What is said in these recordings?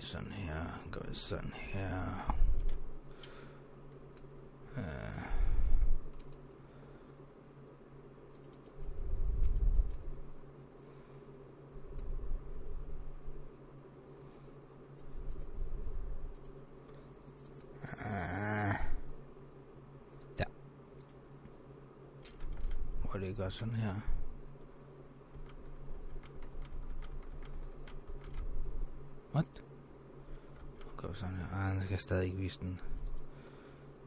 Sådan her, gør vi sådan her. Der. Hvor det gør sådan her. What? Gør sådan her. Han skal stadig ikke vise den.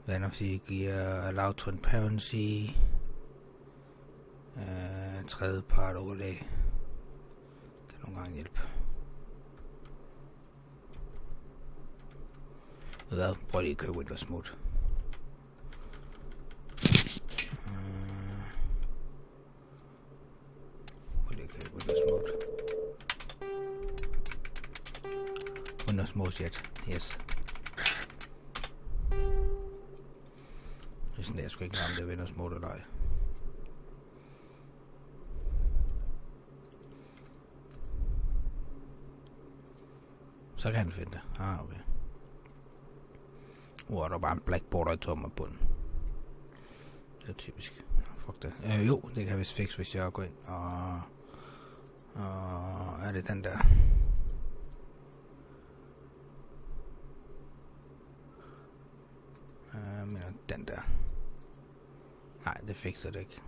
Hvad er det, giver allow transparency. Tredje part overlag. Kan nogle gange hjælpe. Hvad? Prøv lige at køre Windows Mode. Prøv lige at køre Windows Mode. Windows Mode yet. Yes. Det er sådan, jeg skulle ikke ramme det Windows Mode eller ej. Så kan han finde det. Okay. Der er bare en black border i tommer på den. Det er typisk. Fuck det. Jo, det kan jeg vist fikse, hvis jeg går ind og er det den der? Men den der. Nej, det fikser det ikke.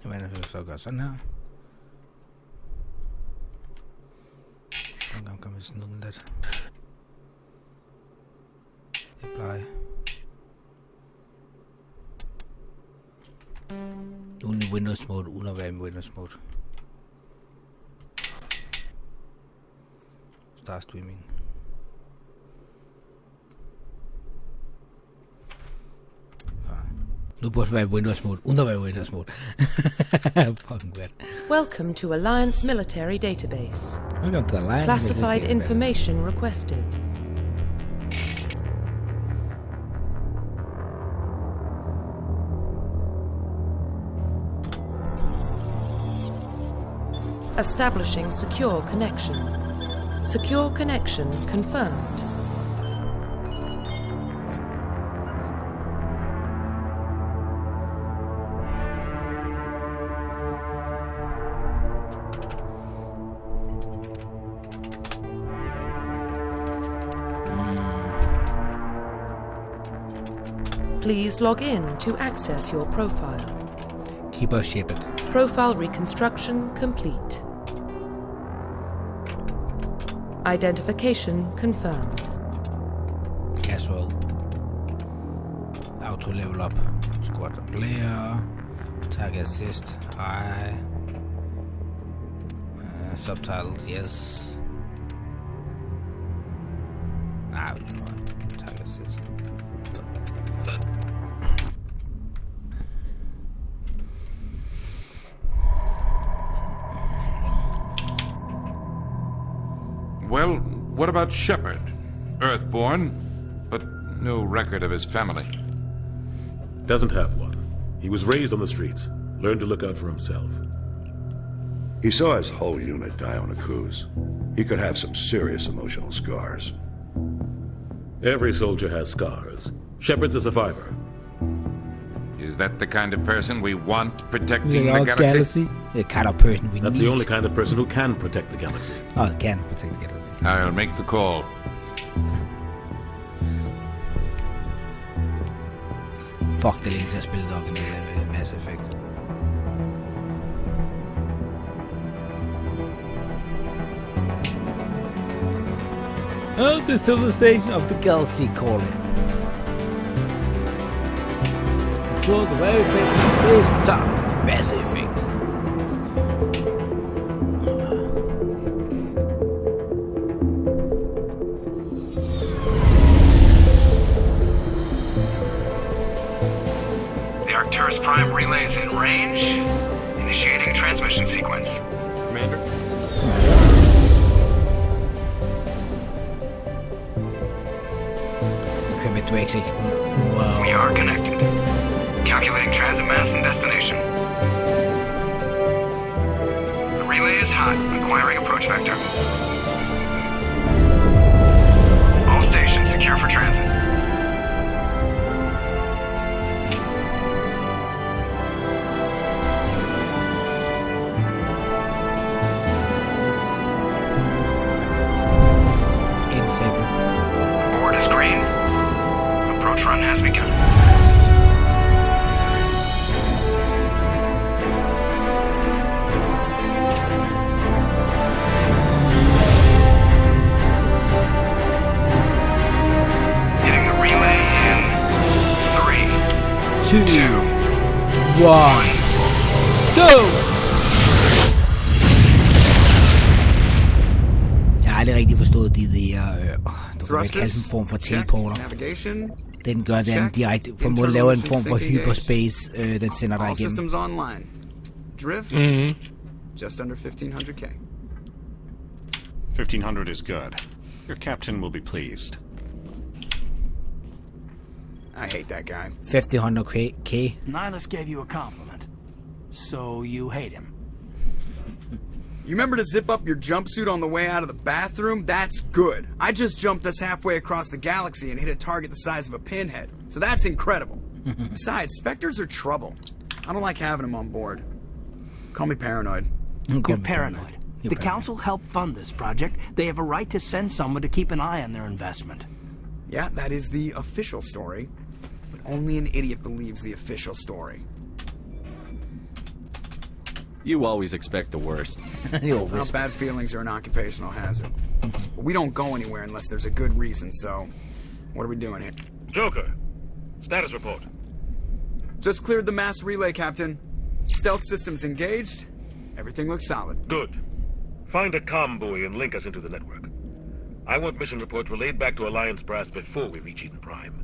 Hvad vil så gøre sådan her? Nogle gange kan vi snude den lidt. Apply. Uden i Windows Mode, uden at være i Windows Mode. Start streaming. Nu burde det være i Windows Mode, uden at være i Windows Mode. Fucking weird. Welcome to Alliance Military Database. Welcome to Alliance Classified information requested. Establishing secure connection. Secure connection confirmed. Please log in to access your profile. KibaSnowpaw. Profile reconstruction complete. Identification confirmed. Casual. Auto level up. Squad and player. Tag assist. High. Subtitles. Yes. I don't know. Tag assist. Well, what about Shepard? Earthborn, but no record of his family. Doesn't have one. He was raised on the streets. Learned to look out for himself. He saw his whole unit die on a cruise. He could have some serious emotional scars. Every soldier has scars. Shepard's a survivor. Is that the kind of person we want protecting the galaxy? The kind of person we need. That's the only kind of person who can protect the galaxy. Oh, can protect the galaxy. I'll make the call. Fuck, det er længe til at spille Dog med Mass Effect. Oh, the civilization of the galaxy calling. Control the very effect of space and time. Mass Effect. First prime relays in range. Initiating transmission sequence. Commander? We are connected. Calculating transit mass and destination. The relay is hot, acquiring approach vector. All stations secure for transit. Board is green. Approach run has begun. Hitting the relay in 3, 2, 1, go! Jeg har aldrig rigtig forstået de der, du kan kalde en form for teleporter. Den gør den direkte, på en måde laver en form for hyperspace, den sender dig igennem. Systems online. Drift, just under 1500K. 1500 is good. Your captain will be pleased. I hate that guy. 1500K. Nihilus gave you a compliment, so you hate him. You remember to zip up your jumpsuit on the way out of the bathroom? That's good. I just jumped us halfway across the galaxy and hit a target the size of a pinhead. So that's incredible. Besides, Spectres are trouble. I don't like having them on board. Call me paranoid. You're paranoid. The Council helped fund this project. They have a right to send someone to keep an eye on their investment. Yeah, that is the official story. But only an idiot believes the official story. You always expect the worst. Well, bad feelings are an occupational hazard. But we don't go anywhere unless there's a good reason, so... What are we doing here? Joker, status report. Just cleared the mass relay, Captain. Stealth systems engaged. Everything looks solid. Good. Find a comm buoy and link us into the network. I want mission reports relayed back to Alliance Brass before we reach Eden Prime.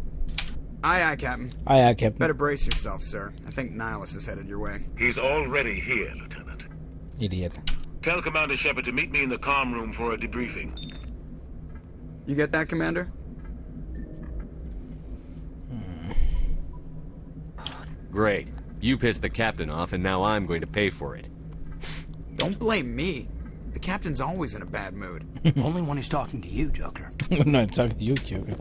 Aye, aye, Captain. Aye, aye, Captain. Better brace yourself, sir. I think Nihilus is headed your way. He's already here, Lieutenant. Idiot. Tell Commander Shepard to meet me in the comm room for a debriefing. You get that, Commander? Great. You pissed the captain off, and now I'm going to pay for it. Don't blame me. The captain's always in a bad mood. Only when he's talking to you, Joker. No, I'm talking to you, Joker.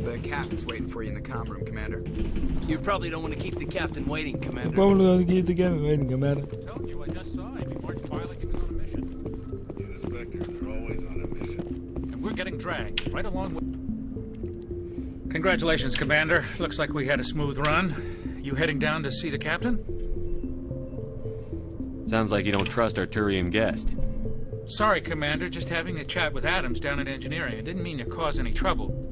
The captain's waiting for you in the comm room, Commander. You probably don't want to keep the captain waiting, Commander. Probably don't keep the captain waiting, Commander. I told you, I just saw him. He marched by like he was on a mission. The Spectres are always on a mission. And we're getting dragged right along with... Congratulations, Commander. Looks like we had a smooth run. You heading down to see the captain? Sounds like you don't trust our Turian guest. Sorry, Commander. Just having a chat with Adams down at engineering. I didn't mean to cause any trouble.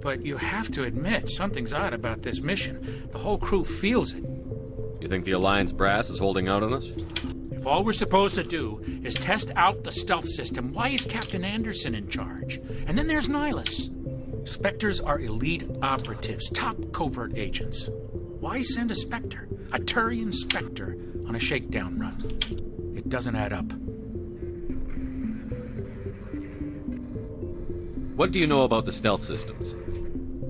But you have to admit, something's odd about this mission. The whole crew feels it. You think the Alliance brass is holding out on us? If all we're supposed to do is test out the stealth system, why is Captain Anderson in charge? And then there's Nihilus. Spectres are elite operatives, top covert agents. Why send a Spectre, a Turian Spectre, on a shakedown run? It doesn't add up. What do you know about the stealth systems?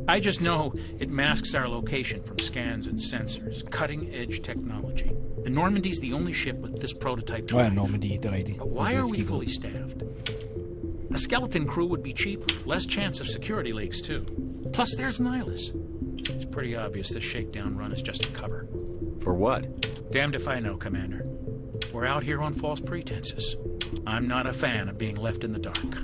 I just know it masks our location from scans and sensors. Cutting-edge technology. The Normandy's the only ship with this prototype drive. But why are we fully staffed? A skeleton crew would be cheaper. Less chance of security leaks, too. Plus, there's Nihilus. It's pretty obvious this shakedown run is just a cover. For what? Damned if I know, Commander. We're out here on false pretenses. I'm not a fan of being left in the dark.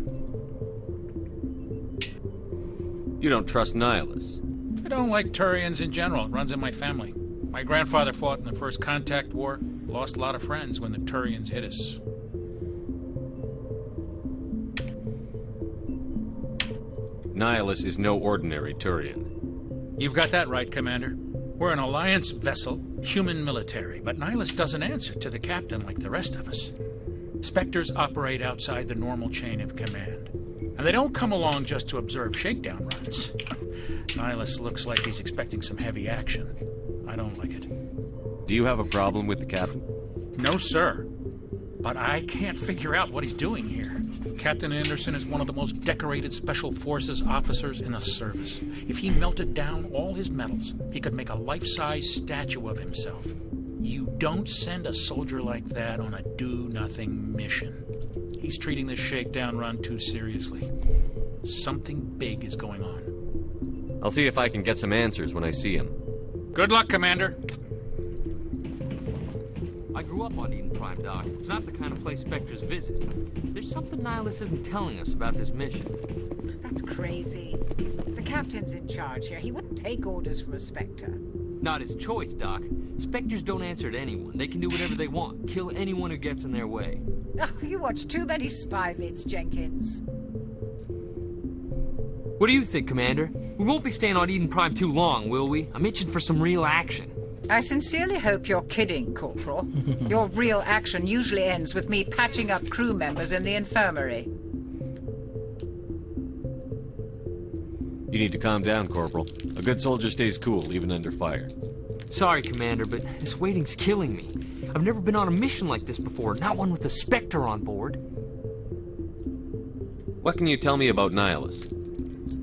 You don't trust Nihilus? I don't like Turians in general. It runs in my family. My grandfather fought in the First Contact War. Lost a lot of friends when the Turians hit us. Nihilus is no ordinary Turian. You've got that right, Commander. We're an Alliance vessel, human military, but Nihilus doesn't answer to the captain like the rest of us. Spectres operate outside the normal chain of command. And they don't come along just to observe shakedown runs. 𝘼𝙗𝙗 looks like he's expecting some heavy action. I don't like it. Do you have a problem with the captain? No, sir. But I can't figure out what he's doing here. Captain Anderson is one of the most decorated Special Forces officers in the service. If he melted down all his medals, he could make a life-size statue of himself. You don't send a soldier like that on a do-nothing mission. He's treating this shakedown run too seriously. Something big is going on. I'll see if I can get some answers when I see him. Good luck, Commander. I grew up on Eden Prime, Doc. It's not the kind of place Spectres visit. There's something 𝘼𝙗𝙗 isn't telling us about this mission. That's crazy. The captain's in charge here. He wouldn't take orders from a Spectre. Not his choice, Doc. Spectres don't answer to anyone. They can do whatever they want. Kill anyone who gets in their way. Oh, you watch too many spy vids, Jenkins. What do you think, Commander? We won't be staying on Eden Prime too long, will we? I'm itching for some real action. I sincerely hope you're kidding, Corporal. Your real action usually ends with me patching up crew members in the infirmary. You need to calm down, Corporal. A good soldier stays cool, even under fire. Sorry, Commander, but this waiting's killing me. I've never been on a mission like this before, not one with a Spectre on board. What can you tell me about 𝘼𝙗𝙗?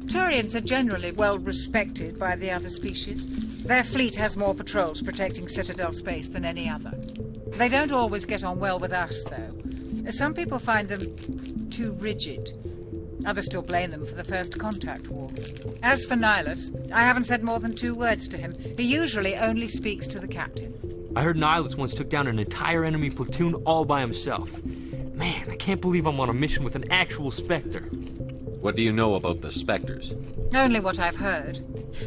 Turians are generally well respected by the other species. Their fleet has more patrols protecting Citadel space than any other. They don't always get on well with us, though. Some people find them too rigid. Others still blame them for the First Contact War. As for 𝘼𝙗𝙗, I haven't said more than 2 words to him. He usually only speaks to the captain. I heard 𝘼𝙗𝙗 once took down an entire enemy platoon all by himself. Man, I can't believe I'm on a mission with an actual Spectre. What do you know about the Spectres? Only what I've heard.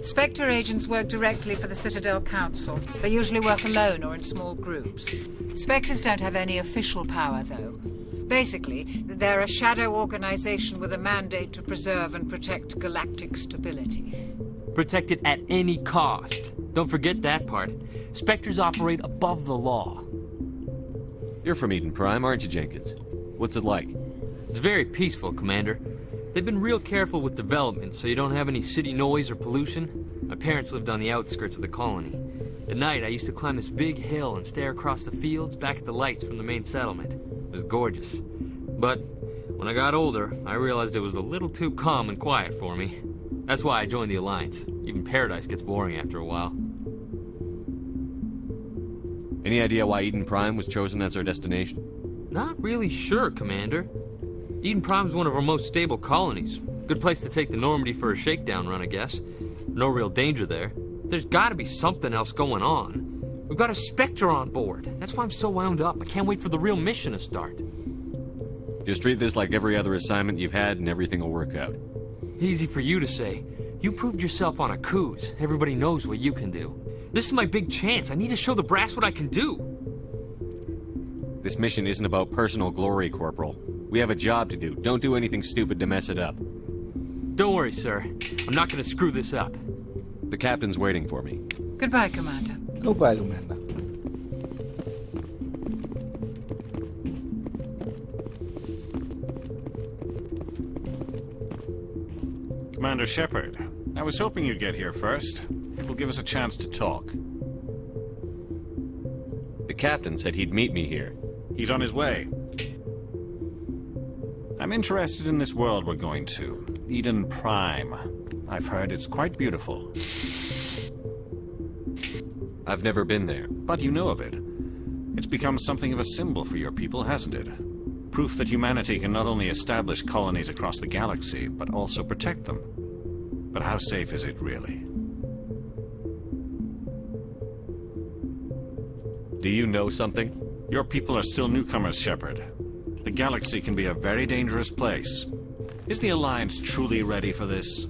Spectre agents work directly for the Citadel Council. They usually work alone or in small groups. Spectres don't have any official power, though. Basically, they're a shadow organization with a mandate to preserve and protect galactic stability. Protect it at any cost. Don't forget that part. Spectres operate above the law. You're from Eden Prime, aren't you, Jenkins? What's it like? It's very peaceful, Commander. They've been real careful with development, so you don't have any city noise or pollution. My parents lived on the outskirts of the colony. At night, I used to climb this big hill and stare across the fields back at the lights from the main settlement. It was gorgeous. But when I got older, I realized it was a little too calm and quiet for me. That's why I joined the Alliance. Even paradise gets boring after a while. Any idea why Eden Prime was chosen as our destination? Not really sure, Commander. Eden Prime's one of our most stable colonies. Good place to take the Normandy for a shakedown run, I guess. No real danger there. There's gotta be something else going on. We've got a Spectre on board. That's why I'm so wound up. I can't wait for the real mission to start. Just treat this like every other assignment you've had and everything will work out. Easy for you to say. You proved yourself on a cruise. Everybody knows what you can do. This is my big chance. I need to show the brass what I can do. This mission isn't about personal glory, Corporal. We have a job to do. Don't do anything stupid to mess it up. Don't worry, sir. I'm not gonna screw this up. The captain's waiting for me. Goodbye, Commander. Goodbye, Commander. Commander Shepard, I was hoping you'd get here first. It will give us a chance to talk. The captain said he'd meet me here. He's on his way. I'm interested in this world we're going to. Eden Prime. I've heard it's quite beautiful. I've never been there. But you know of it. It's become something of a symbol for your people, hasn't it? Proof that humanity can not only establish colonies across the galaxy, but also protect them. But how safe is it really? Do you know something? Your people are still newcomers, Shepard. The galaxy can be a very dangerous place. Is the Alliance truly ready for this?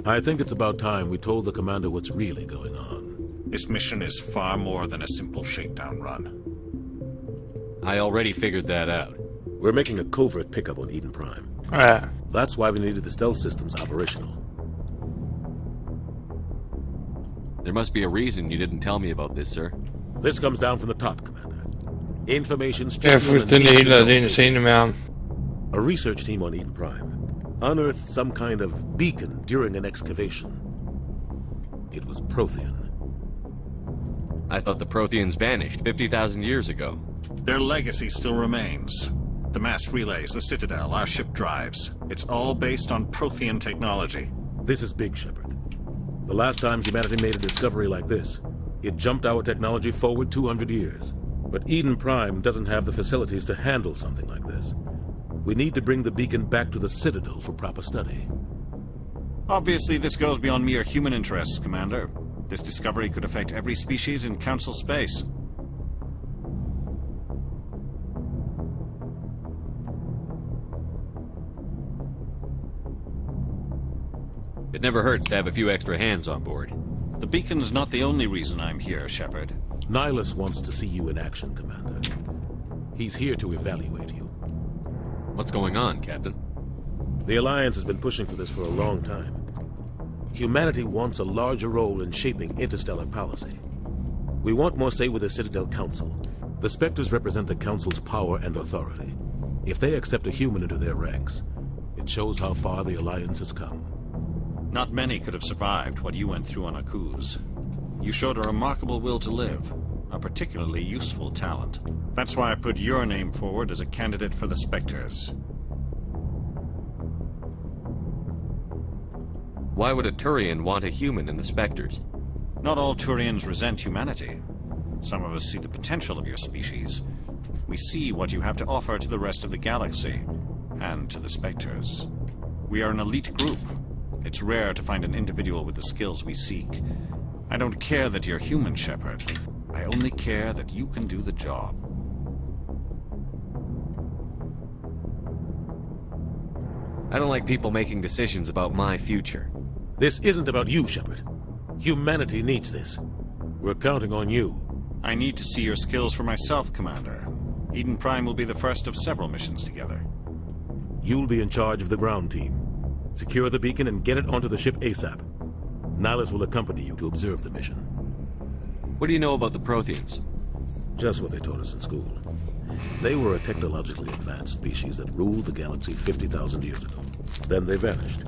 I think it's about time we told the commander what's really going on. This mission is far more than a simple shakedown run. I already figured that out. We're making a covert pickup on Eden Prime. That's why we needed the stealth systems operational. There must be a reason you didn't tell me about this, sir. This comes down from the top, Commander. Information's Jeg er fuldstændig helt af det ene scene med ham. A research team on Eden Prime unearthed some kind of beacon during an excavation. It was Prothean. I thought the Protheans vanished 50,000 years ago. Their legacy still remains. The mass relays, the Citadel, our ship drives. It's all based on Prothean technology. This is big, Shepard. The last time humanity made a discovery like this, it jumped our technology forward 200 years. But Eden Prime doesn't have the facilities to handle something like this. We need to bring the beacon back to the Citadel for proper study. Obviously, this goes beyond mere human interests, Commander. This discovery could affect every species in Council space. It never hurts to have a few extra hands on board. The beacon's not the only reason I'm here, Shepard. 𝘼𝙗𝙘𝙧 wants to see you in action, Commander. He's here to evaluate you. What's going on, Captain? The Alliance has been pushing for this for a long time. Humanity wants a larger role in shaping interstellar policy. We want more say with the Citadel Council. The Spectres represent the Council's power and authority. If they accept a human into their ranks, it shows how far the Alliance has come. Not many could have survived what you went through on 𝘼𝙗𝙘𝙧. You showed a remarkable will to live, a particularly useful talent. That's why I put your name forward as a candidate for the Spectres. Why would a Turian want a human in the Spectres? Not all Turians resent humanity. Some of us see the potential of your species. We see what you have to offer to the rest of the galaxy, and to the Spectres. We are an elite group. It's rare to find an individual with the skills we seek. I don't care that you're human, Shepard. I only care that you can do the job. I don't like people making decisions about my future. This isn't about you, Shepard. Humanity needs this. We're counting on you. I need to see your skills for myself, Commander. Eden Prime will be the first of several missions together. You'll be in charge of the ground team. Secure the beacon and get it onto the ship ASAP. 𝘼𝙗𝙘𝙧 will accompany you to observe the mission. What do you know about the Protheans? Just what they taught us in school. They were a technologically advanced species that ruled the galaxy 50,000 years ago. Then they vanished.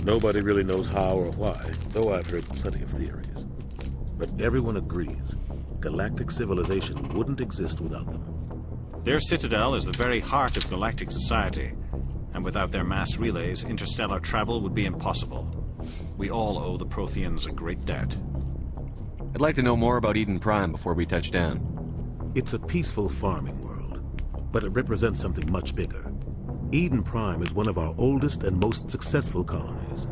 Nobody really knows how or why, though I've heard plenty of theories. But everyone agrees, galactic civilization wouldn't exist without them. Their citadel is the very heart of galactic society, and without their mass relays, interstellar travel would be impossible. We all owe the Protheans a great debt. I'd like to know more about Eden Prime before we touch down. It's a peaceful farming world, but it represents something much bigger. Eden Prime is one of our oldest and most successful colonies.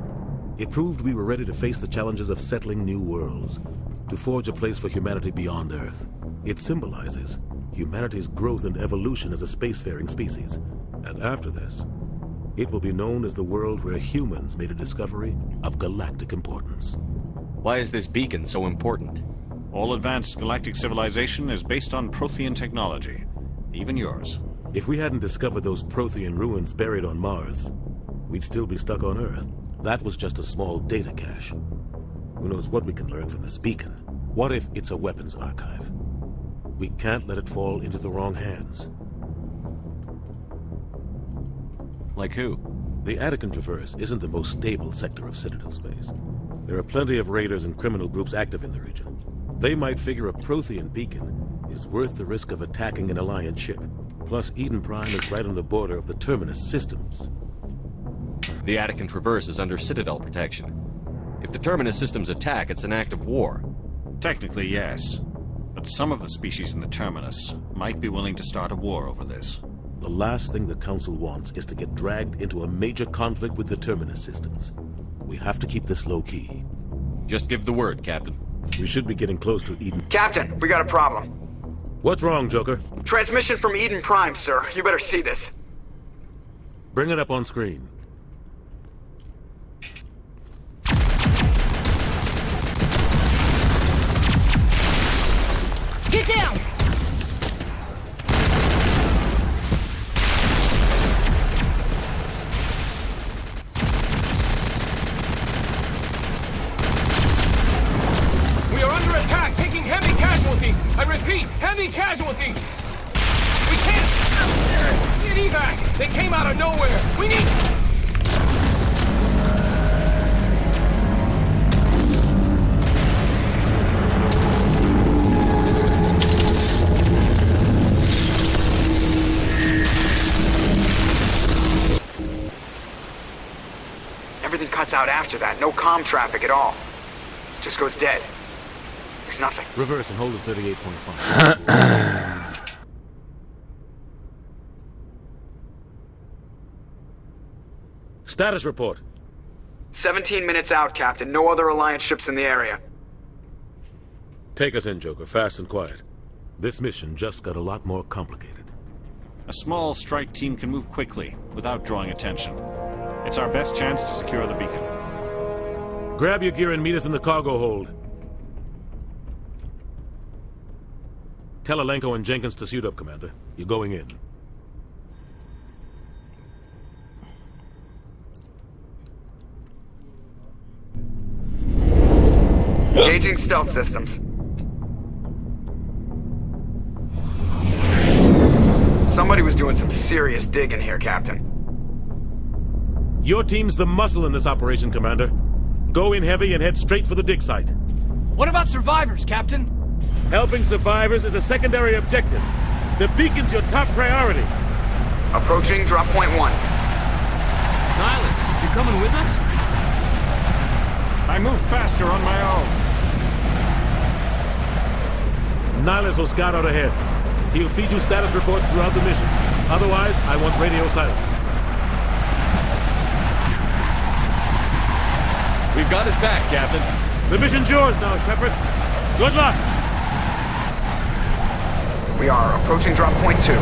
It proved we were ready to face the challenges of settling new worlds, to forge a place for humanity beyond Earth. It symbolizes humanity's growth and evolution as a spacefaring species. And after this, it will be known as the world where humans made a discovery of galactic importance. Why is this beacon so important? All advanced galactic civilization is based on Prothean technology, even yours. If we hadn't discovered those Prothean ruins buried on Mars, we'd still be stuck on Earth. That was just a small data cache. Who knows what we can learn from this beacon? What if it's a weapons archive? We can't let it fall into the wrong hands. Like who? The Attican Traverse isn't the most stable sector of Citadel space. There are plenty of raiders and criminal groups active in the region. They might figure a Prothean beacon is worth the risk of attacking an Alliance ship. Plus, Eden Prime is right on the border of the Terminus systems. The Attican Traverse is under Citadel protection. If the Terminus systems attack, it's an act of war. Technically, yes. But some of the species in the Terminus might be willing to start a war over this. The last thing the Council wants is to get dragged into a major conflict with the Terminus systems. We have to keep this low-key. Just give the word, Captain. We should be getting close to Eden. Captain, we got a problem. What's wrong, Joker? Transmission from Eden Prime, sir. You better see this. Bring it up on screen. Get down! We are under attack, taking heavy casualties. I repeat, heavy casualties. We can't. evac! They came out of nowhere! We need... Everything cuts out after that. No comm traffic at all. Just goes dead. There's nothing. Reverse and hold at 38.5. Status report. 17 minutes out, Captain. No other Alliance ships in the area. Take us in, Joker. Fast and quiet. This mission just got a lot more complicated. A small strike team can move quickly, without drawing attention. It's our best chance to secure the beacon. Grab your gear and meet us in the cargo hold. Tell Alenko and Jenkins to suit up, Commander. You're going in. Engaging stealth systems. Somebody was doing some serious digging here, Captain. Your team's the muscle in this operation, Commander. Go in heavy and head straight for the dig site. What about survivors, Captain? Helping survivors is a secondary objective. The beacon's your top priority. Approaching drop point 1. 𝘼𝙗𝙘𝙗, you coming with us? I move faster on my own. 𝘼𝙗𝙘𝙗 will scout out ahead. He'll feed you status reports throughout the mission. Otherwise, I want radio silence. We've got his back, Captain. The mission's yours now, Shepard. Good luck. We are approaching drop point 2.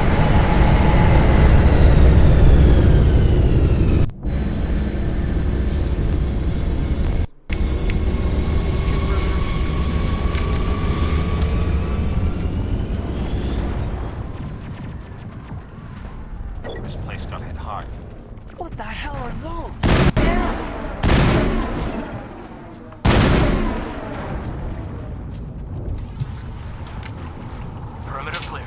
This place got hit hard. What the hell are those? Perimeter clear.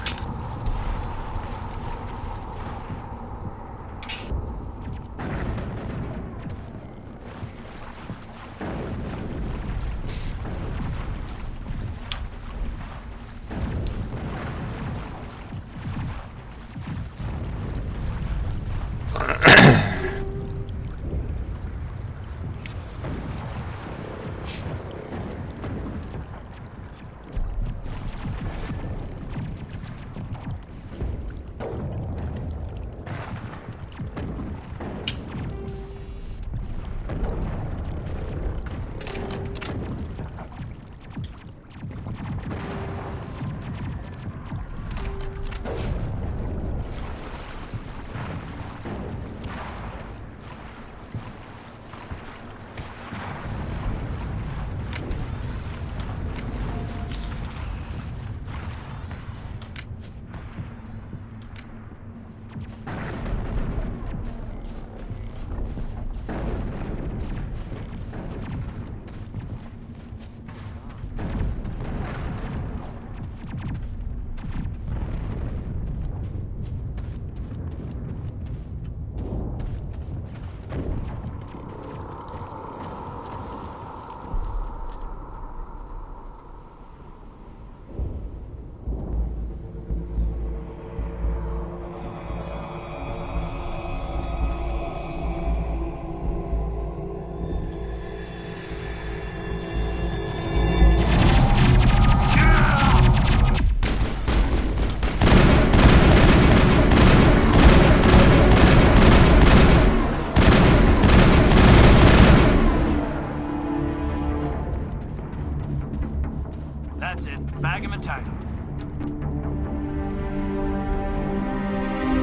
That's it. Bag him and tag him.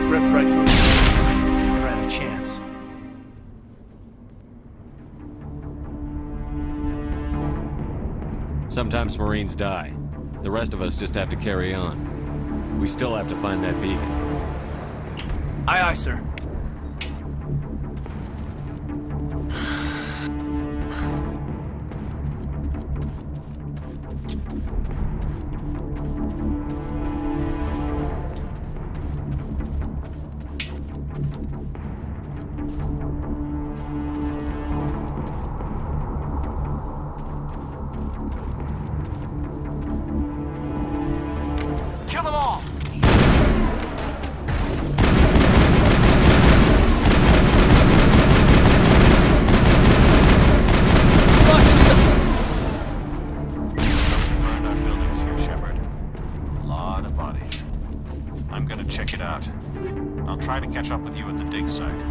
Rip right through his hands. We're out of chance. Sometimes Marines die. The rest of us just have to carry on. We still have to find that beacon. Aye, aye, sir. dig site.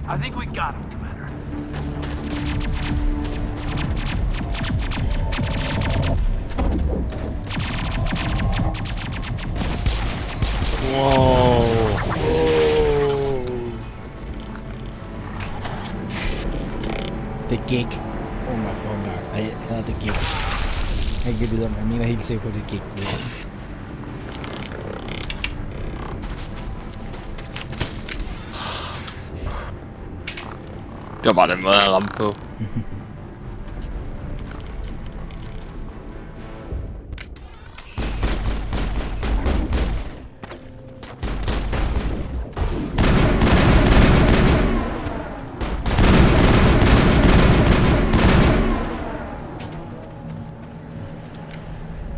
I think we got him, Commander. Whoa. Det gik. Oh my fucking god. Ej, det gik. Jeg kan ikke vide, om jeg mener helt sikkert på, det gik. Det var bare den måde, jeg ramte på.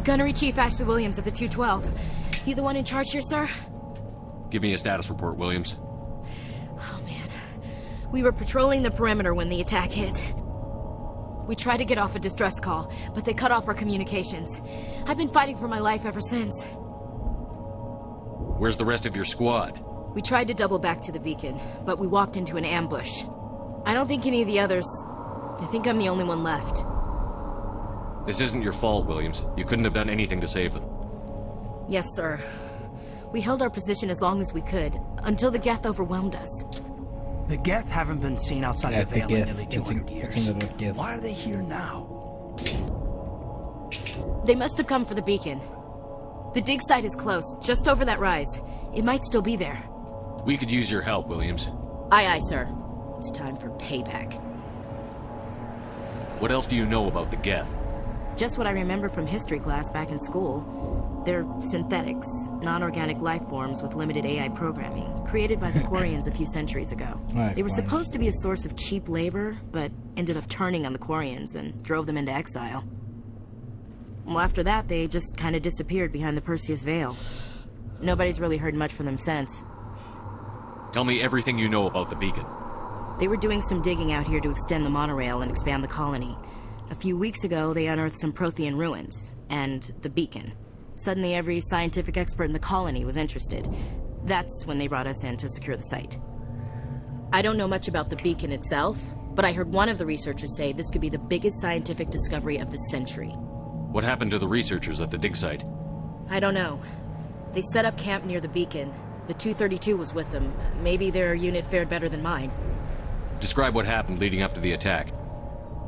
Gunnery Chief Ashley Williams of the 212. You the one in charge here, sir? Give me a status report, Williams. We were patrolling the perimeter when the attack hit. We tried to get off a distress call, but they cut off our communications. I've been fighting for my life ever since. Where's the rest of your squad? We tried to double back to the beacon, but we walked into an ambush. I don't think any of the others... I think I'm the only one left. This isn't your fault, Williams. You couldn't have done anything to save them. Yes, sir. We held our position as long as we could, until the Geth overwhelmed us. The Geth haven't been seen outside the Veil in nearly 200 years. Why are they here now? They must have come for the beacon. The dig site is close, just over that rise. It might still be there. We could use your help, Williams. Aye, aye, sir. It's time for payback. What else do you know about the Geth? Just what I remember from history class back in school. They're synthetics, non-organic life forms with limited AI programming, created by the Quarians a few centuries ago. They were supposed to be a source of cheap labor, but ended up turning on the Quarians and drove them into exile. Well, after that, they just kind of disappeared behind the Perseus Veil. Nobody's really heard much from them since. Tell me everything you know about the beacon. They were doing some digging out here to extend the monorail and expand the colony. A few weeks ago, they unearthed some Prothean ruins, and the beacon. Suddenly, every scientific expert in the colony was interested. That's when they brought us in to secure the site. I don't know much about the beacon itself, but I heard one of the researchers say this could be the biggest scientific discovery of the century. What happened to the researchers at the dig site? I don't know. They set up camp near the beacon. The 232 was with them. Maybe their unit fared better than mine. Describe what happened leading up to the attack.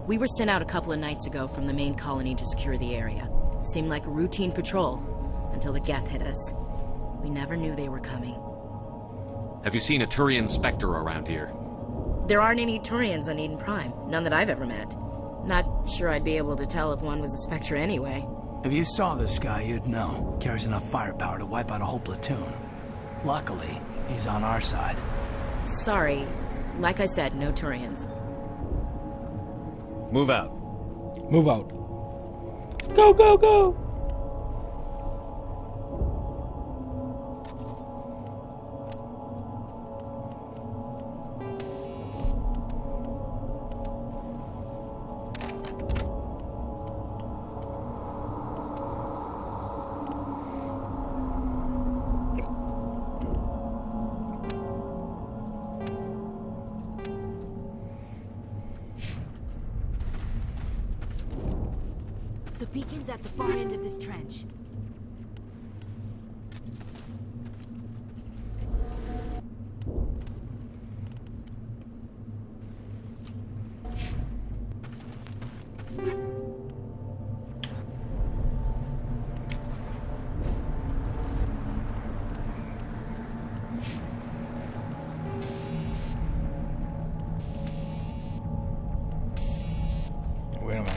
We were sent out a couple of nights ago from the main colony to secure the area. Seemed like a routine patrol, until the Geth hit us. We never knew they were coming. Have you seen a Turian Spectre around here? There aren't any Turians on Eden Prime. None that I've ever met. Not sure I'd be able to tell if one was a Spectre anyway. If you saw this guy, you'd know. Carries enough firepower to wipe out a whole platoon. Luckily, he's on our side. Sorry. Like I said, no Turians. Move out. Move out. Go, go, go! The beacon's at the far end of this trench. wait a minute.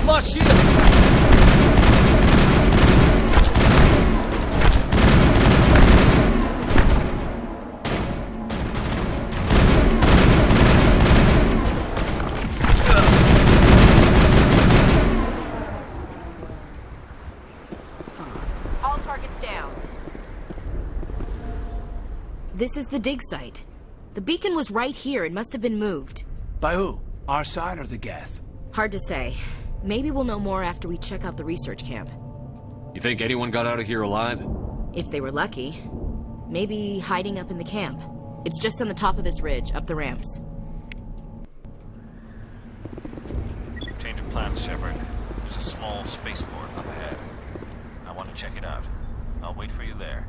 Lost shield! All targets down. This is the dig site. The beacon was right here. It must have been moved. By who? Our side or the Geth? Hard to say. Maybe we'll know more after we check out the research camp. You think anyone got out of here alive? If they were lucky. Maybe hiding up in the camp. It's just on the top of this ridge, up the ramps. Change of plans, Shepard. There's a small spaceport up ahead. I want to check it out. I'll wait for you there.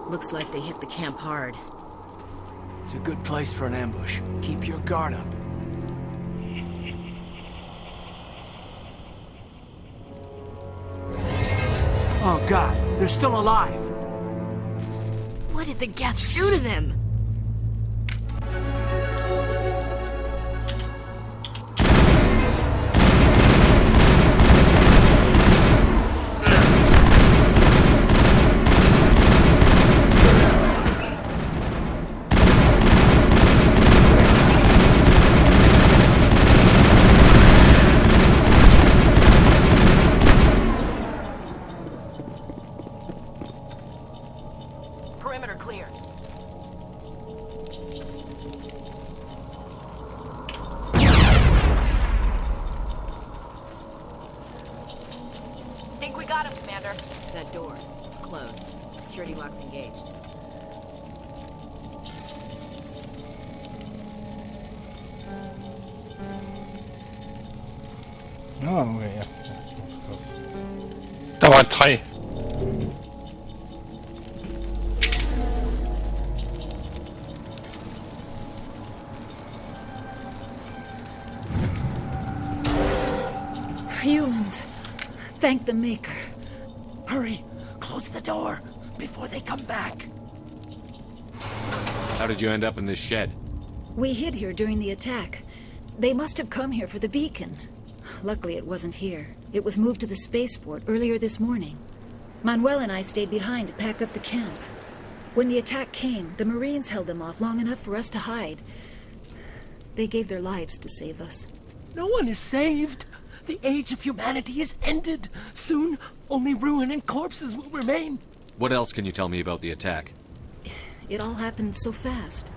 Looks like they hit the camp hard. It's a good place for an ambush. Keep your guard up. Oh God, they're still alive! What did the Geth do to them? Perimeter clear. Think we got him, Commander. That door, it's closed. Security lock's engaged. Oh, okay, ja. Der var et træ. Humans. Thank the Maker. Hurry! Close the door before they come back. How did you end up in this shed? We hid here during the attack. They must have come here for the beacon. Luckily, it wasn't here. It was moved to the spaceport earlier this morning. Manuel and I stayed behind to pack up the camp. When the attack came, the Marines held them off long enough for us to hide. They gave their lives to save us. No one is saved. The age of humanity is ended. Soon, only ruin and corpses will remain. What else can you tell me about the attack? It all happened so fast.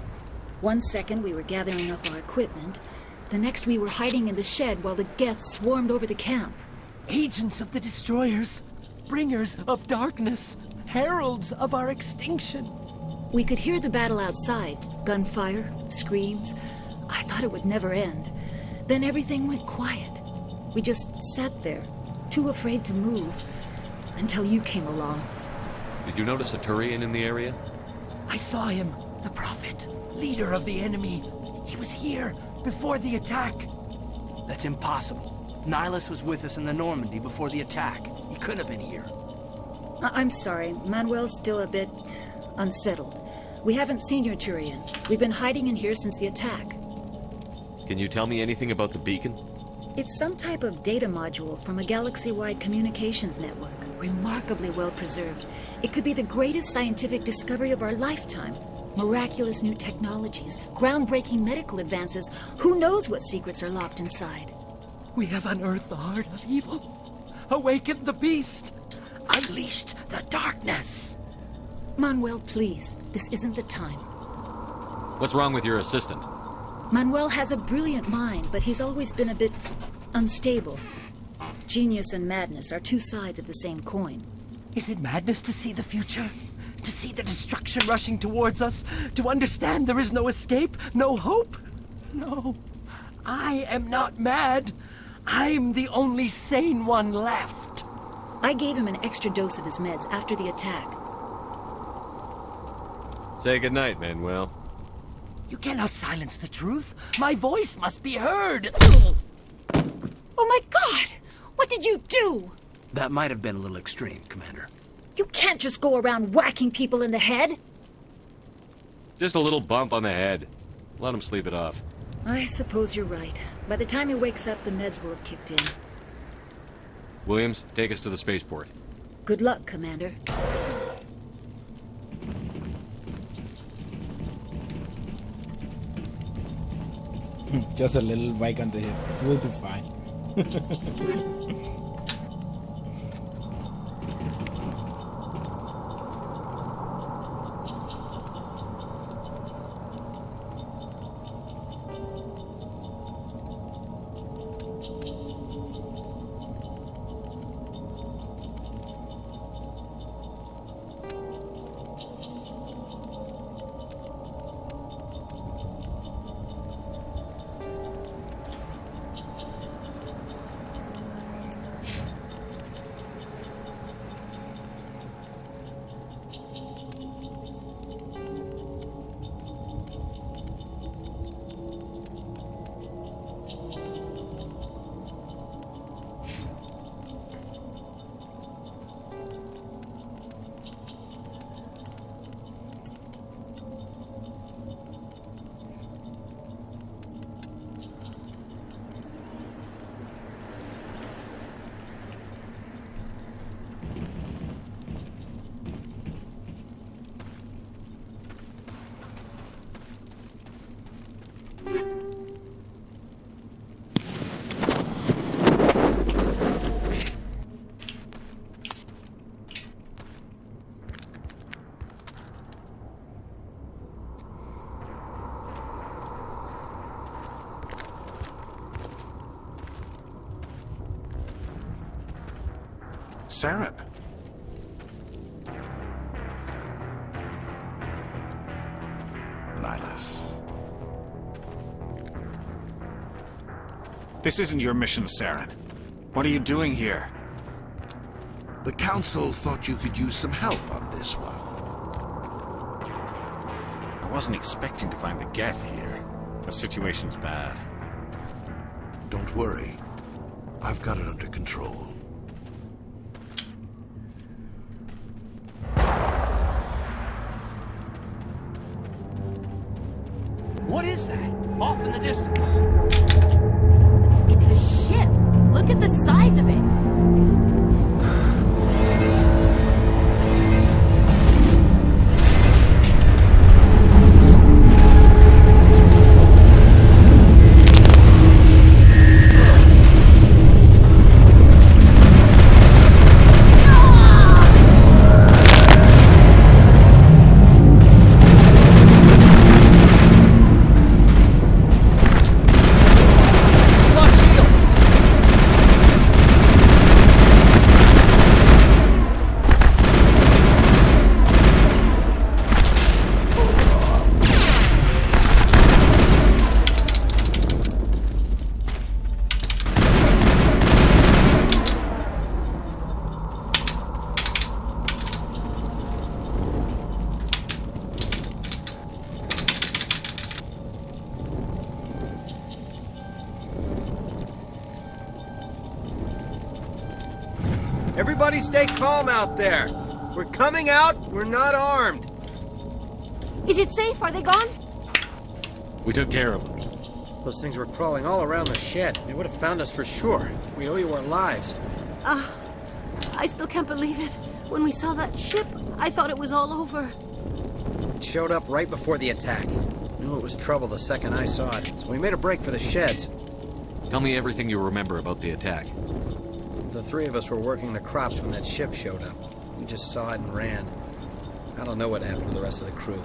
1 second we were gathering up our equipment. The next we were hiding in the shed while the Geth swarmed over the camp. Agents of the destroyers. Bringers of darkness. Heralds of our extinction. We could hear the battle outside. Gunfire, screams. I thought it would never end. Then everything went quiet. We just sat there, too afraid to move, until you came along. Did you notice a Turian in the area? I saw him, the Prophet, leader of the enemy. He was here before the attack. That's impossible. Nihilus was with us in the Normandy before the attack. He couldn't have been here. I'm sorry. Manuel's still a bit unsettled. We haven't seen your Turian. We've been hiding in here since the attack. Can you tell me anything about the beacon? It's some type of data module from a galaxy-wide communications network. Remarkably well preserved. It could be the greatest scientific discovery of our lifetime. Miraculous new technologies, groundbreaking medical advances. Who knows what secrets are locked inside? We have unearthed the heart of evil, awakened the beast, unleashed the darkness. Manuel, please. This isn't the time. What's wrong with your assistant? Manuel has a brilliant mind, but he's always been a bit unstable. Genius and madness are two sides of the same coin. Is it madness to see the future? To see the destruction rushing towards us? To understand there is no escape? No hope? No. I am not mad. I'm the only sane one left. I gave him an extra dose of his meds after the attack. Say goodnight, Manuel. You cannot silence the truth. My voice must be heard. Oh my God! What did you do? That might have been a little extreme, Commander. You can't just go around whacking people in the head. Just a little bump on the head. Let him sleep it off. I suppose you're right. By the time he wakes up, the meds will have kicked in. Williams, take us to the spaceport. Good luck, Commander. Just a little whack on the head. We'll be fine. Saren. Nihilus. This isn't your mission, Saren. What are you doing here? The Council thought you could use some help on this one. I wasn't expecting to find the Geth here. The situation's bad. Don't worry. I've got it under control. What is that? Off in the distance. It's a ship. Look at the size of it. Everybody stay calm out there. We're coming out, we're not armed. Is it safe? Are they gone? We took care of them. Those things were crawling all around the shed. They would have found us for sure. We owe you our lives. I still can't believe it. When we saw that ship, I thought it was all over. It showed up right before the attack. Knew it was trouble the second I saw it, so we made a break for the sheds. Tell me everything you remember about the attack. The three of us were working the crops when that ship showed up. We just saw it and ran. I don't know what happened to the rest of the crew.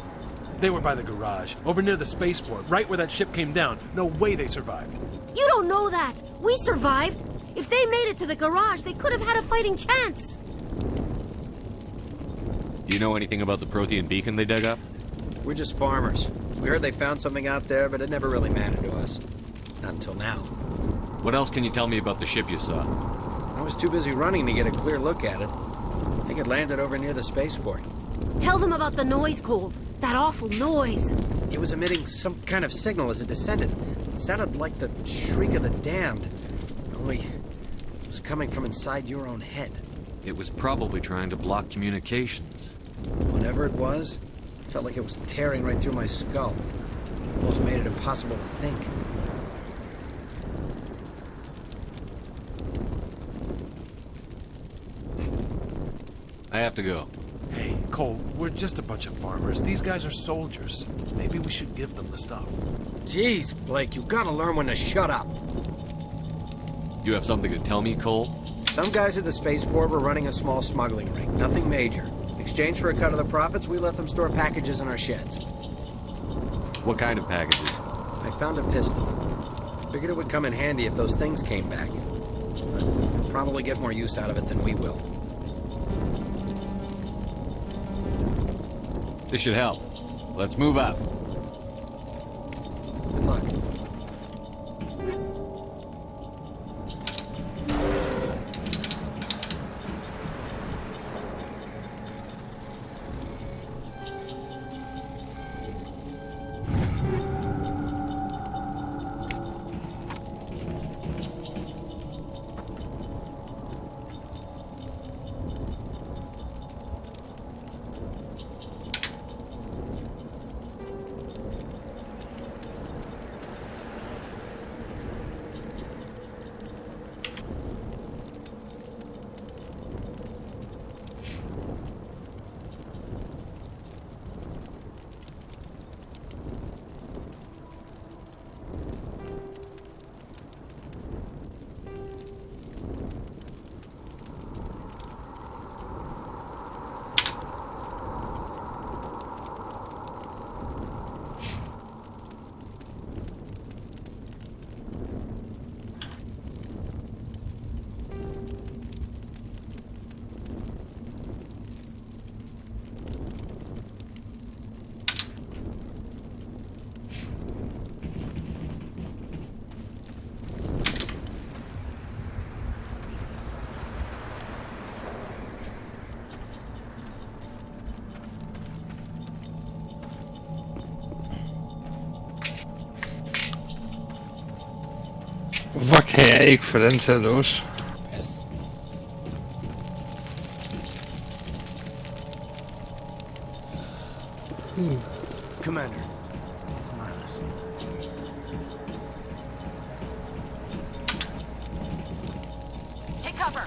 They were by the garage, over near the spaceport, right where that ship came down. No way they survived. You don't know that. We survived. If they made it to the garage, they could have had a fighting chance. Do you know anything about the Prothean beacon they dug up? We're just farmers. We heard they found something out there, but it never really mattered to us. Not until now. What else can you tell me about the ship you saw? I was too busy running to get a clear look at it. I think it landed over near the spaceport. Tell them about the noise, Cole. That awful noise. It was emitting some kind of signal as it descended. It sounded like the shriek of the damned. Only it was coming from inside your own head. It was probably trying to block communications. Whatever it was, it felt like it was tearing right through my skull. It almost made it impossible to think. I have to go. Hey, Cole, we're just a bunch of farmers. These guys are soldiers. Maybe we should give them the stuff. Jeez, Blake, you gotta learn when to shut up. You have something to tell me, Cole? Some guys at the spaceport were running a small smuggling ring. Nothing major. In exchange for a cut of the profits, we let them store packages in our sheds. What kind of packages? I found a pistol. Figured it would come in handy if those things came back. But they'll probably get more use out of it than we will. This should help. Let's move out. Good luck. Hvorfor kan jeg ikke få den til at låse? Commander, it's Nihilus. Take cover.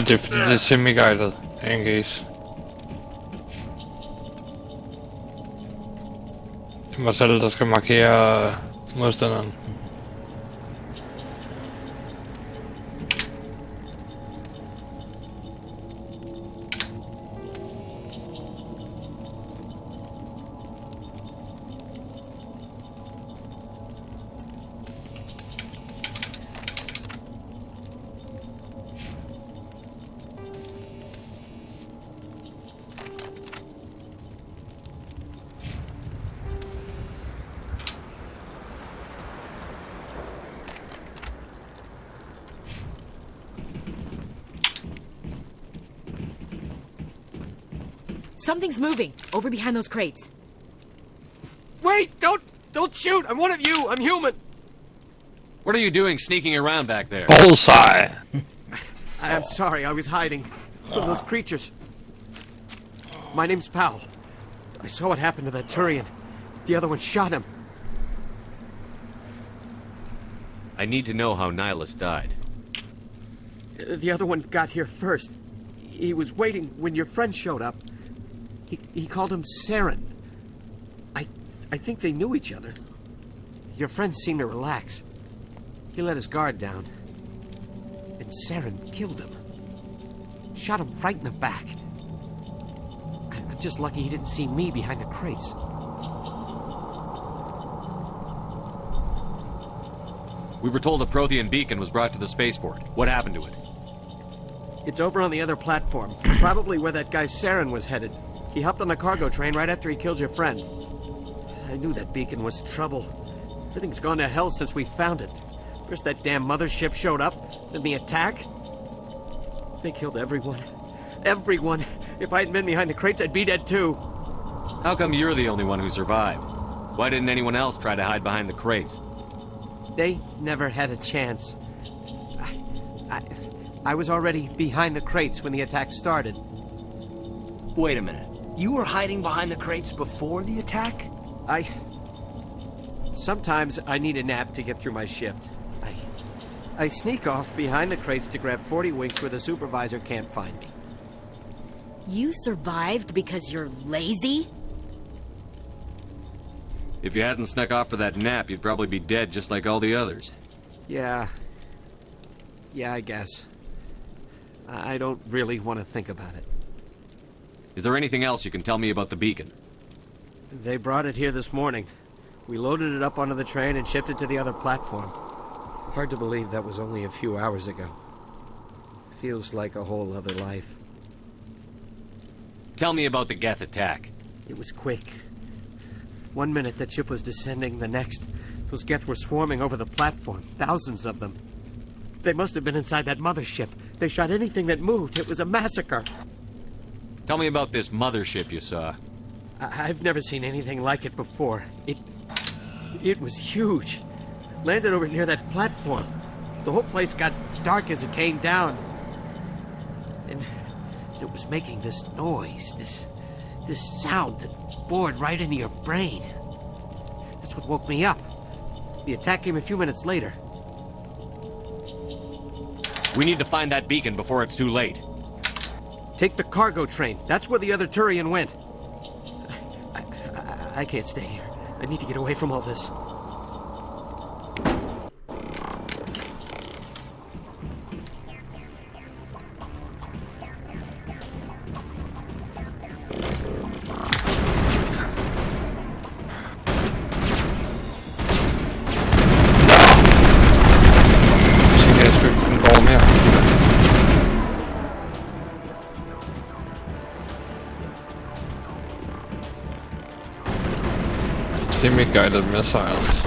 Det er fordi det er semi-guided, engage. Det er mig selv, der skal markere modstanderen. Something's moving over behind those crates. Wait! Don't shoot! I'm one of you! I'm human! What are you doing sneaking around back there? Bullseye! I'm sorry, I was hiding from those creatures. My name's Powell. I saw what happened to that Turian. The other one shot him. I need to know how 𝘼𝙗𝙗 died. The other one got here first. He was waiting when your friend showed up. He called him Saren. I think they knew each other. Your friend seemed to relax. He let his guard down. And Saren killed him. Shot him right in the back. I'm just lucky he didn't see me behind the crates. We were told a Prothean beacon was brought to the spaceport. What happened to it? It's over on the other platform. Probably where that guy Saren was headed. He hopped on the cargo train right after he killed your friend. I knew that beacon was trouble. Everything's gone to hell since we found it. First that damn mothership showed up, then the attack. They killed everyone. Everyone. If I hadn't been behind the crates, I'd be dead too. How come you're the only one who survived? Why didn't anyone else try to hide behind the crates? They never had a chance. I was already behind the crates when the attack started. Wait a minute. You were hiding behind the crates before the attack? Sometimes I need a nap to get through my shift. I sneak off behind the crates to grab 40 winks where the supervisor can't find me. You survived because you're lazy? If you hadn't snuck off for that nap, you'd probably be dead just like all the others. Yeah, I guess. I don't really want to think about it. Is there anything else you can tell me about the beacon? They brought it here this morning. We loaded it up onto the train and shipped it to the other platform. Hard to believe that was only a few hours ago. Feels like a whole other life. Tell me about the Geth attack. It was quick. 1 minute that ship was descending, the next, those Geth were swarming over the platform. Thousands of them. They must have been inside that mothership. They shot anything that moved. It was a massacre. Tell me about this mothership you saw. I've never seen anything like it before. It was huge. Landed over near that platform. The whole place got dark as it came down. And it was making this noise, this sound that bored right into your brain. That's what woke me up. The attack came a few minutes later. We need to find that beacon before it's too late. Take the cargo train. That's where the other Turian went. I can't stay here. I need to get away from all this. Guided missiles.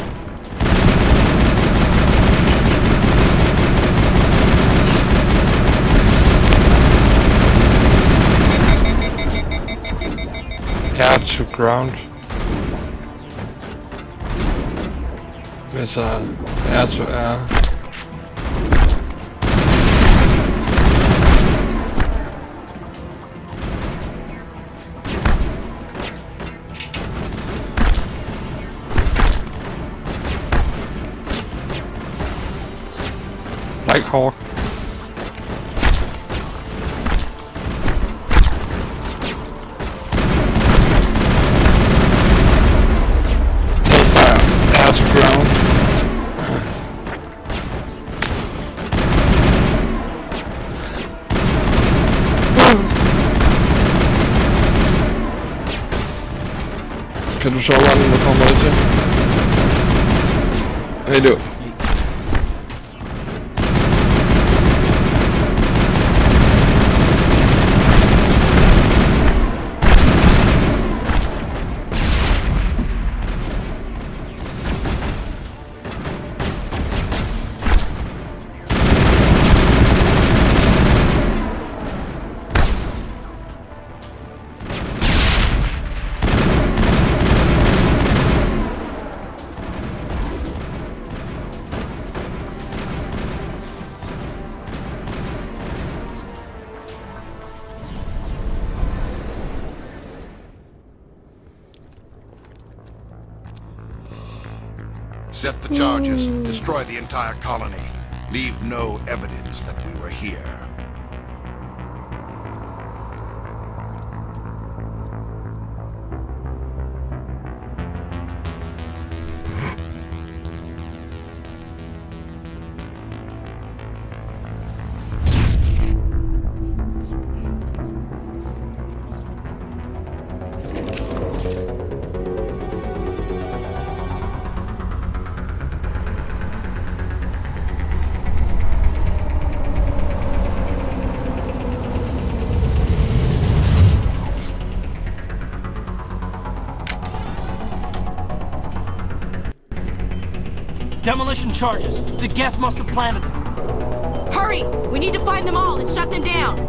Air to ground. Missile. Air to air. Hawk. Air to ground. Kan du sove når du kommer ud til? Hej du. Set the charges. Destroy the entire colony. Leave no evidence that we were here. Demolition charges. The Geth must have planted them. Hurry! We need to find them all and shut them down.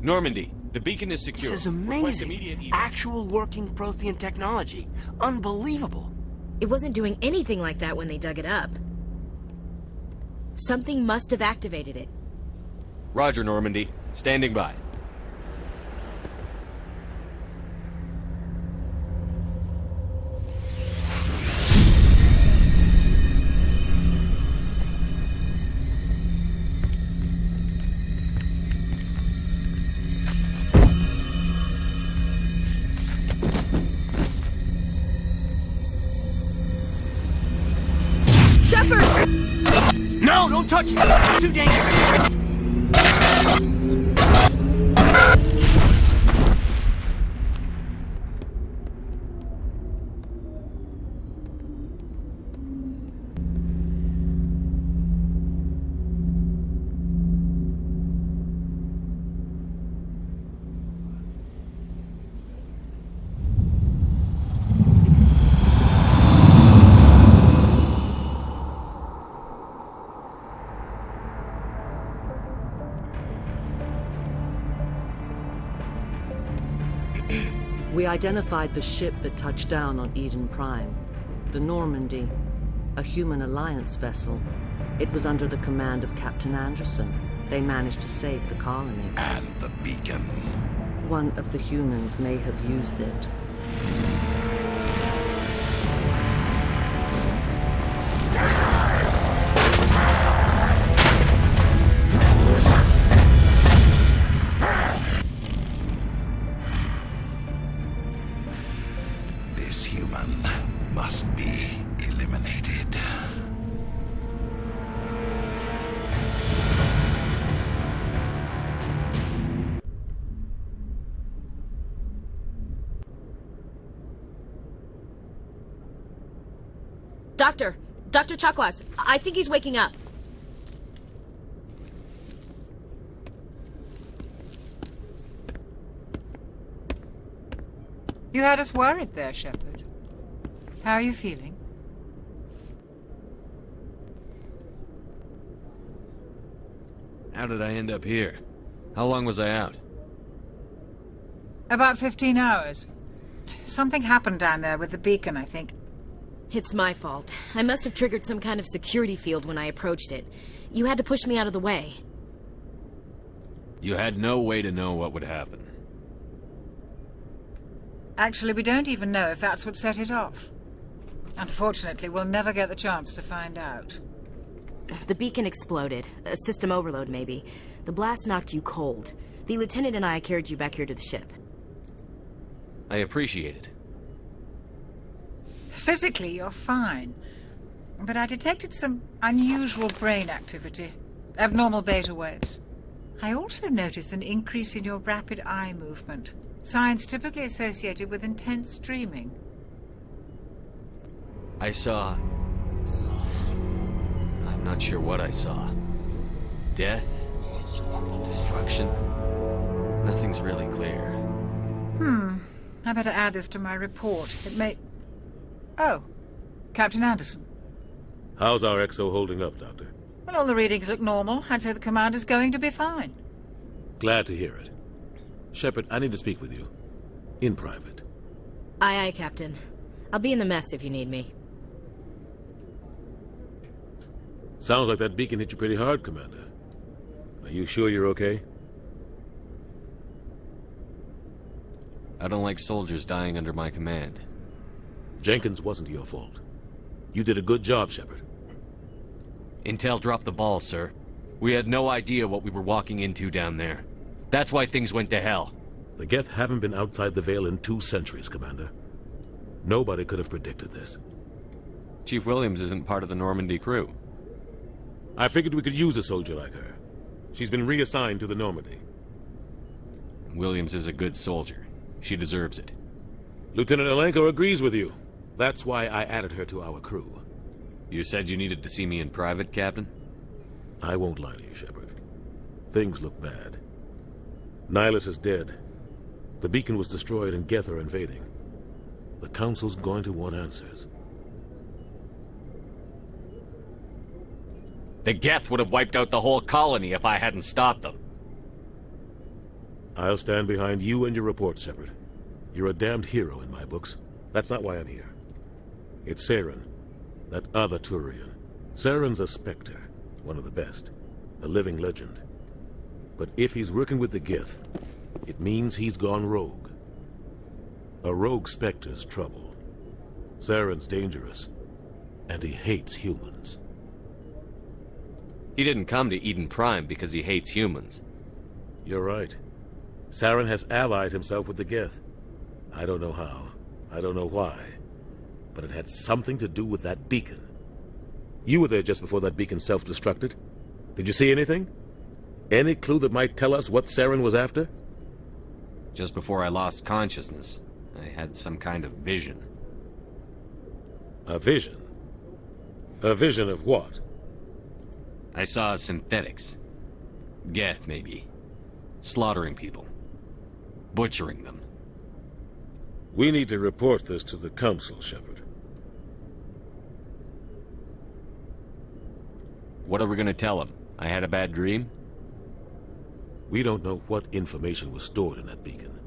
Normandy, the beacon is secure. This is amazing. Actual working Prothean technology. Unbelievable. It wasn't doing anything like that when they dug it up. Something must have activated it. Roger, Normandy. Standing by. No, don't touch it! It's too dangerous! We identified the ship that touched down on Eden Prime. The Normandy, a human alliance vessel. It was under the command of Captain Anderson. They managed to save the colony. And the beacon. One of the humans may have used it. Dr. 𝘼𝙗𝙘𝙘, I think he's waking up. You had us worried there, Shepard. How are you feeling? How did I end up here? How long was I out? About 15 hours. Something happened down there with the beacon, I think. It's my fault. I must have triggered some kind of security field when I approached it. You had to push me out of the way. You had no way to know what would happen. Actually, we don't even know if that's what set it off. Unfortunately, we'll never get the chance to find out. The beacon exploded. A system overload, maybe. The blast knocked you cold. The lieutenant and I carried you back here to the ship. I appreciate it. Physically, you're fine. But I detected some unusual brain activity. Abnormal beta waves. I also noticed an increase in your rapid eye movement. Signs typically associated with intense dreaming. I saw... I'm not sure what I saw. Death? Destruction? Nothing's really clear. I better add this to my report. It may... Oh, Captain Anderson. How's our XO holding up, Doctor? Well, all the readings look normal. I'd say the commander's going to be fine. Glad to hear it. Shepard, I need to speak with you. In private. Aye, Captain. I'll be in the mess if you need me. Sounds like that beacon hit you pretty hard, Commander. Are you sure you're okay? I don't like soldiers dying under my command. Jenkins wasn't your fault. You did a good job, Shepard. Intel dropped the ball, sir. We had no idea what we were walking into down there. That's why things went to hell. The Geth haven't been outside the Veil in 2 centuries, Commander. Nobody could have predicted this. Chief Williams isn't part of the Normandy crew. I figured we could use a soldier like her. She's been reassigned to the Normandy. Williams is a good soldier. She deserves it. Lieutenant Alenko agrees with you. That's why I added her to our crew. You said you needed to see me in private, Captain? I won't lie to you, Shepard. Things look bad. Nihilus is dead. The beacon was destroyed and Geth are invading. The Council's going to want answers. The Geth would have wiped out the whole colony if I hadn't stopped them. I'll stand behind you and your report, Shepard. You're a damned hero in my books. That's not why I'm here. It's Saren, that other Turian. Saren's a Spectre, one of the best, a living legend. But if he's working with the Gith, it means he's gone rogue. A rogue Spectre's trouble. Saren's dangerous, and he hates humans. He didn't come to Eden Prime because he hates humans. You're right. Saren has allied himself with the Gith. I don't know how. I don't know why. But it had something to do with that beacon. You were there just before that beacon self-destructed. Did you see anything? Any clue that might tell us what Saren was after? Just before I lost consciousness, I had some kind of vision. A vision? A vision of what? I saw synthetics. Geth, maybe. Slaughtering people. Butchering them. We need to report this to the Council, Shepard. What are we gonna tell them? I had a bad dream? We don't know what information was stored in that beacon.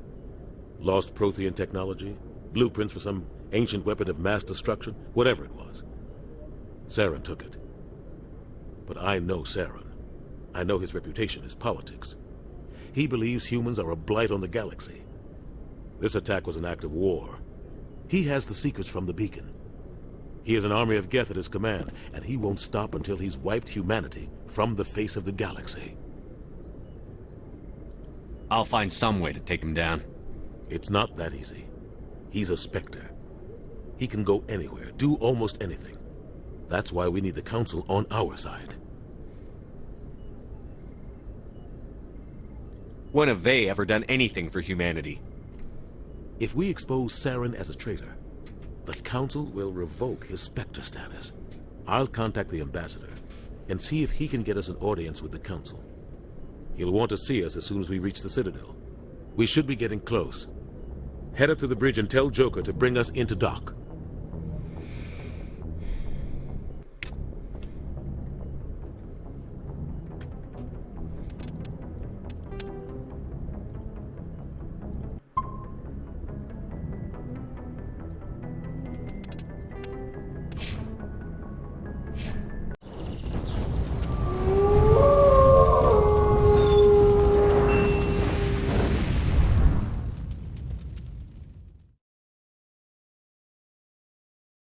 Lost Prothean technology? Blueprints for some ancient weapon of mass destruction? Whatever it was. Saren took it. But I know Saren. I know his reputation is politics. He believes humans are a blight on the galaxy. This attack was an act of war. He has the secrets from the beacon. He has an army of Geth at his command, and he won't stop until he's wiped humanity from the face of the galaxy. I'll find some way to take him down. It's not that easy. He's a Spectre. He can go anywhere, do almost anything. That's why we need the Council on our side. When have they ever done anything for humanity? If we expose Saren as a traitor, the Council will revoke his Spectre status. I'll contact the Ambassador and see if he can get us an audience with the Council. He'll want to see us as soon as we reach the Citadel. We should be getting close. Head up to the bridge and tell Joker to bring us into dock.